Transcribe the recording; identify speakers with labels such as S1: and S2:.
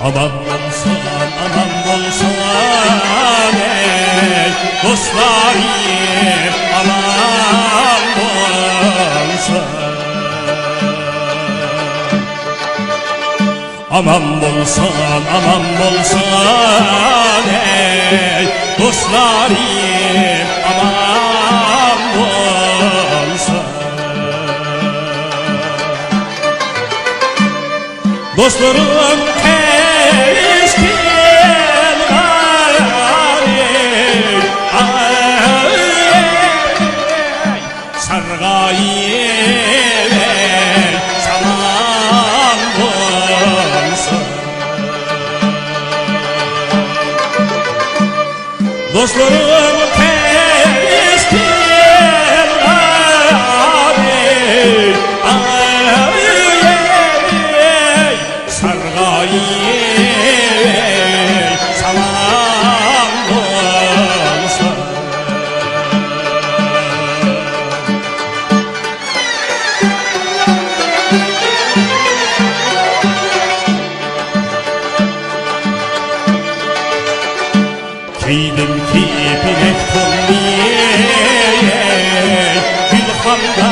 S1: Aman bolsan ey dostlarım, aman bolsan. Aman bolsan ey dostlarım, aman bolsan. Dostlarım keskin gayrı, sargayım saman bolsan. Dostlarım keskin gayrı, sargayım saman bolsan. Keydim ki bilek tonli gülxanda